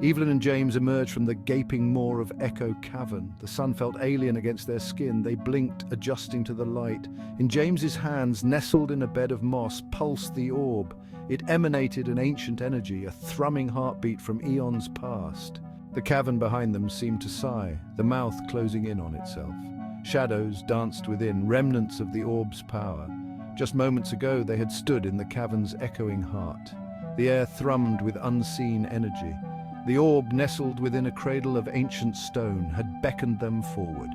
Evelyn and James emerged from the gaping maw of Echo Cavern. The sun felt alien against their skin. They blinked, adjusting to the light. In James's hands, nestled in a bed of moss, pulsed the orb. It emanated an ancient energy, a thrumming heartbeat from eons past. The cavern behind them seemed to sigh, the mouth closing in on itself. Shadows danced within, remnants of the orb's power. Just moments ago, they had stood in the cavern's echoing heart. The air thrummed with unseen energy. The orb, nestled within a cradle of ancient stone, had beckoned them forward.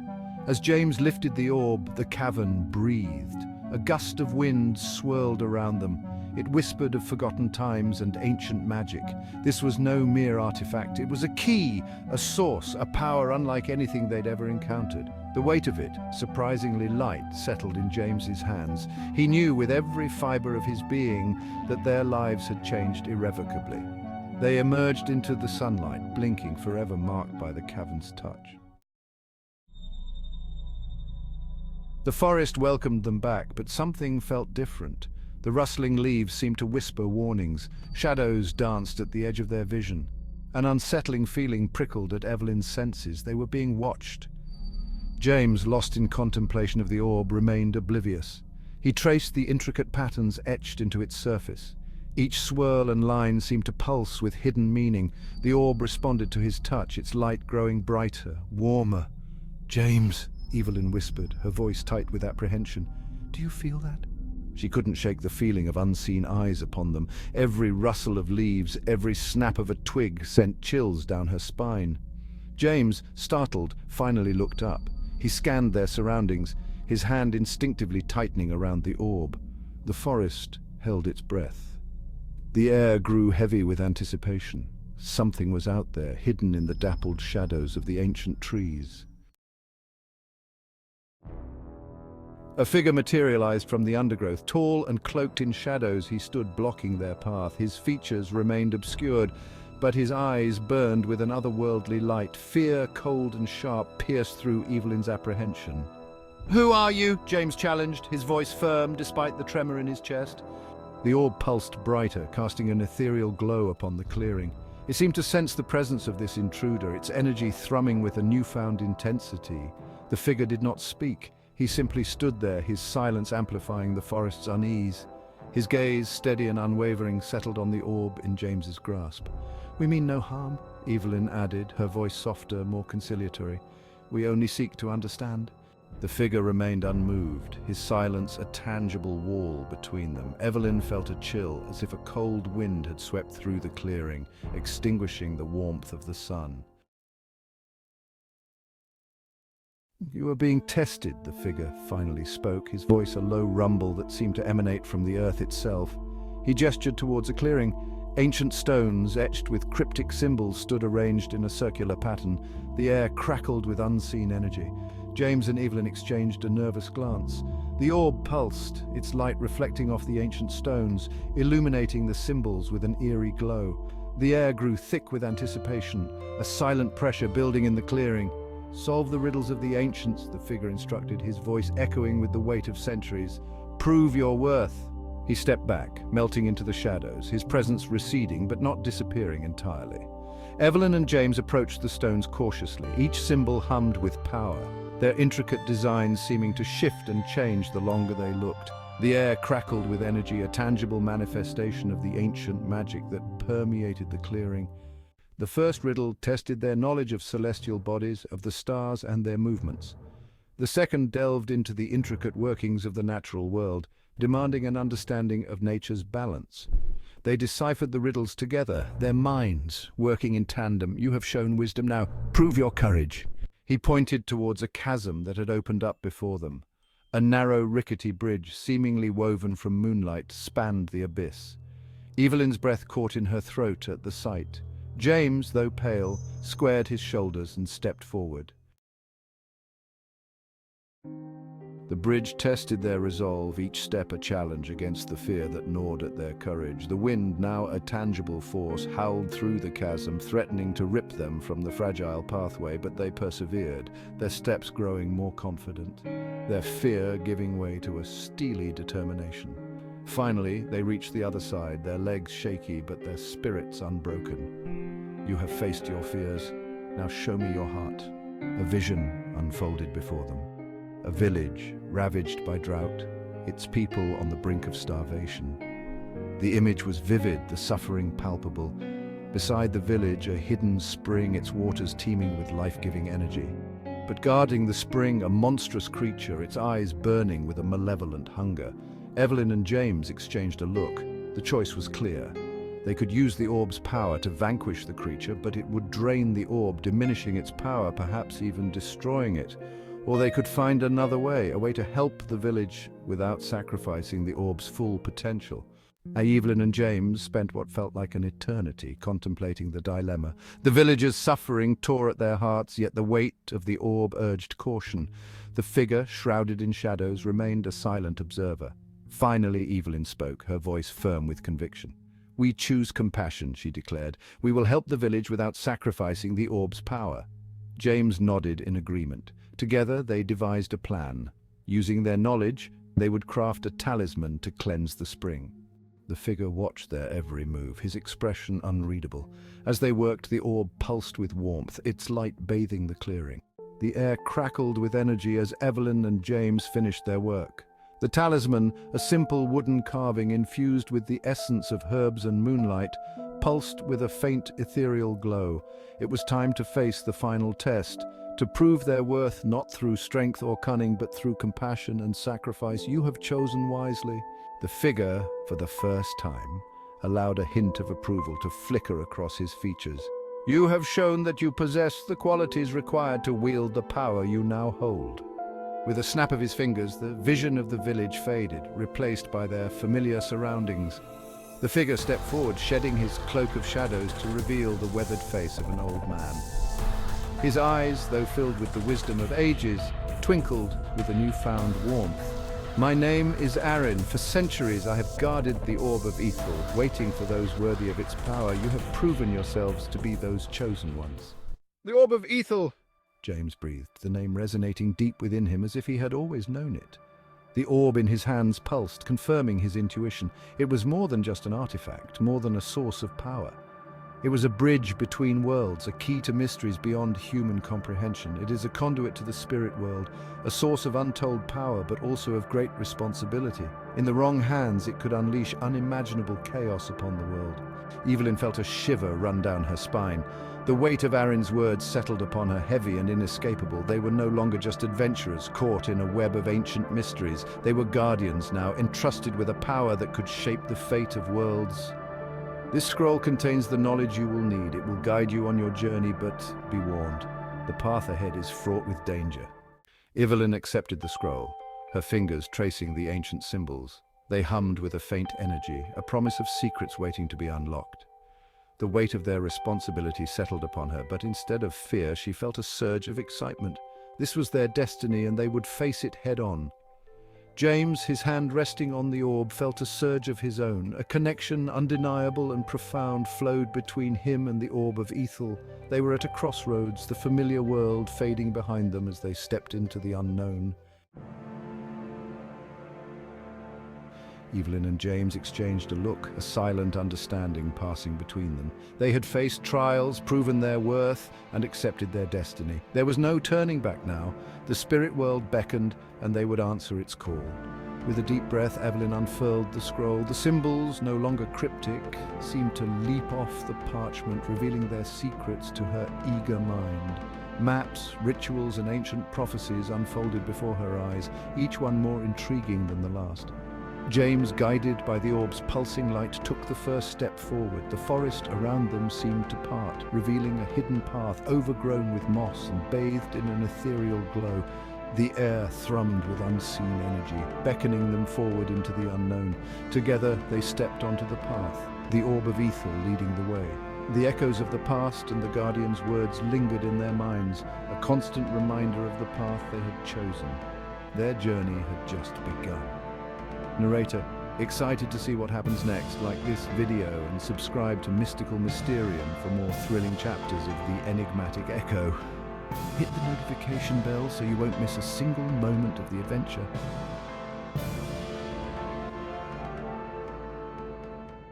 As James lifted the orb, the cavern breathed. A gust of wind swirled around them. It whispered of forgotten times and ancient magic. This was no mere artifact. It was a key, a source, a power unlike anything they'd ever encountered. The weight of it, surprisingly light, settled in James's hands. He knew with every fiber of his being that their lives had changed irrevocably. They emerged into the sunlight, blinking, forever marked by the cavern's touch. The forest welcomed them back, but something felt different. The rustling leaves seemed to whisper warnings. Shadows danced at the edge of their vision. An unsettling feeling prickled at Evelyn's senses. They were being watched. James, lost in contemplation of the orb, remained oblivious. He traced the intricate patterns etched into its surface. Each swirl and line seemed to pulse with hidden meaning. The orb responded to his touch, its light growing brighter, warmer. "James," Evelyn whispered, her voice tight with apprehension. "Do you feel that?" She couldn't shake the feeling of unseen eyes upon them. Every rustle of leaves, every snap of a twig sent chills down her spine. James, startled, finally looked up. He scanned their surroundings, his hand instinctively tightening around the orb. The forest held its breath. The air grew heavy with anticipation. Something was out there, hidden in the dappled shadows of the ancient trees. A figure materialized from the undergrowth. Tall and cloaked in shadows, he stood blocking their path. His features remained obscured, but his eyes burned with an otherworldly light. Fear, cold and sharp, pierced through Evelyn's apprehension. "Who are you?" James challenged, his voice firm despite the tremor in his chest. The orb pulsed brighter, casting an ethereal glow upon the clearing. It seemed to sense the presence of this intruder, its energy thrumming with a newfound intensity. The figure did not speak. He simply stood there, his silence amplifying the forest's unease. His gaze, steady and unwavering, settled on the orb in James's grasp. "We mean no harm," Evelyn added, her voice softer, more conciliatory. "We only seek to understand." The figure remained unmoved, his silence a tangible wall between them. Evelyn felt a chill, as if a cold wind had swept through the clearing, extinguishing the warmth of the sun. "You are being tested," the figure finally spoke, his voice a low rumble that seemed to emanate from the earth itself. He gestured towards a clearing. Ancient stones, etched with cryptic symbols, stood arranged in a circular pattern. The air crackled with unseen energy. James and Evelyn exchanged a nervous glance. The orb pulsed, its light reflecting off the ancient stones, illuminating the symbols with an eerie glow. The air grew thick with anticipation, a silent pressure building in the clearing. "Solve the riddles of the ancients," the figure instructed, his voice echoing with the weight of centuries. "Prove your worth." He stepped back, melting into the shadows, his presence receding but not disappearing entirely. Evelyn and James approached the stones cautiously, each symbol hummed with power, their intricate designs seeming to shift and change the longer they looked. The air crackled with energy, a tangible manifestation of the ancient magic that permeated the clearing. The first riddle tested their knowledge of celestial bodies, of the stars and their movements. The second delved into the intricate workings of the natural world, demanding an understanding of nature's balance. They deciphered the riddles together, their minds working in tandem. "You have shown wisdom, now prove your courage." He pointed towards a chasm that had opened up before them. A narrow, rickety bridge, seemingly woven from moonlight, spanned the abyss. Evelyn's breath caught in her throat at the sight. James, though pale, squared his shoulders and stepped forward. The bridge tested their resolve, each step a challenge against the fear that gnawed at their courage. The wind, now a tangible force, howled through the chasm, threatening to rip them from the fragile pathway, but they persevered, their steps growing more confident, their fear giving way to a steely determination. Finally, they reached the other side, their legs shaky but their spirits unbroken. "You have faced your fears. Now show me your heart." A vision unfolded before them. A village ravaged by drought, its people on the brink of starvation. The image was vivid, the suffering palpable. Beside the village, a hidden spring, its waters teeming with life-giving energy. But guarding the spring, a monstrous creature, its eyes burning with a malevolent hunger. Evelyn and James exchanged a look. The choice was clear. They could use the orb's power to vanquish the creature, but it would drain the orb, diminishing its power, perhaps even destroying it. Or they could find another way, a way to help the village without sacrificing the orb's full potential. Evelyn and James spent what felt like an eternity contemplating the dilemma. The villagers' suffering tore at their hearts, yet the weight of the orb urged caution. The figure, shrouded in shadows, remained a silent observer. Finally, Evelyn spoke, her voice firm with conviction. "We choose compassion," she declared. "We will help the village without sacrificing the orb's power." James nodded in agreement. Together, they devised a plan. Using their knowledge, they would craft a talisman to cleanse the spring. The figure watched their every move, his expression unreadable. As they worked, the orb pulsed with warmth, its light bathing the clearing. The air crackled with energy as Evelyn and James finished their work. The talisman, a simple wooden carving infused with the essence of herbs and moonlight, pulsed with a faint ethereal glow. It was time to face the final test, to prove their worth not through strength or cunning, but through compassion and sacrifice. "You have chosen wisely." The figure, for the first time, allowed a hint of approval to flicker across his features. "You have shown that you possess the qualities required to wield the power you now hold." With a snap of his fingers, the vision of the village faded, replaced by their familiar surroundings. The figure stepped forward, shedding his cloak of shadows to reveal the weathered face of an old man. His eyes, though filled with the wisdom of ages, twinkled with a newfound warmth. "My name is Aaron. For centuries I have guarded the orb of Ethel, waiting for those worthy of its power. You have proven yourselves to be those chosen ones." "The orb of Ethel," James breathed, the name resonating deep within him as if he had always known it. The orb in his hands pulsed, confirming his intuition. It was more than just an artifact, more than a source of power. It was a bridge between worlds, a key to mysteries beyond human comprehension. It is a conduit to the spirit world, a source of untold power, but also of great responsibility. In the wrong hands, it could unleash unimaginable chaos upon the world. Evelyn felt a shiver run down her spine. The weight of Aaron's words settled upon her, heavy and inescapable. They were no longer just adventurers caught in a web of ancient mysteries. They were guardians now, entrusted with a power that could shape the fate of worlds. "This scroll contains the knowledge you will need. It will guide you on your journey, but be warned, the path ahead is fraught with danger." Evelyn accepted the scroll, her fingers tracing the ancient symbols. They hummed with a faint energy, a promise of secrets waiting to be unlocked. The weight of their responsibility settled upon her, but instead of fear, she felt a surge of excitement. This was their destiny, and they would face it head-on. James, his hand resting on the orb, felt a surge of his own. A connection undeniable and profound flowed between him and the orb of Ethel. They were at a crossroads, the familiar world fading behind them as they stepped into the unknown. Evelyn and James exchanged a look, a silent understanding passing between them. They had faced trials, proven their worth, and accepted their destiny. There was no turning back now. The spirit world beckoned, and they would answer its call. With a deep breath, Evelyn unfurled the scroll. The symbols, no longer cryptic, seemed to leap off the parchment, revealing their secrets to her eager mind. Maps, rituals, and ancient prophecies unfolded before her eyes, each one more intriguing than the last. James, guided by the orb's pulsing light, took the first step forward. The forest around them seemed to part, revealing a hidden path overgrown with moss and bathed in an ethereal glow. The air thrummed with unseen energy, beckoning them forward into the unknown. Together, they stepped onto the path, the orb of Ethel leading the way. The echoes of the past and the Guardian's words lingered in their minds, a constant reminder of the path they had chosen. Their journey had just begun. Narrator, excited to see what happens next? Like this video and subscribe to Mystical Mysterium for more thrilling chapters of the enigmatic Echo. Hit the notification bell so you won't miss a single moment of the adventure.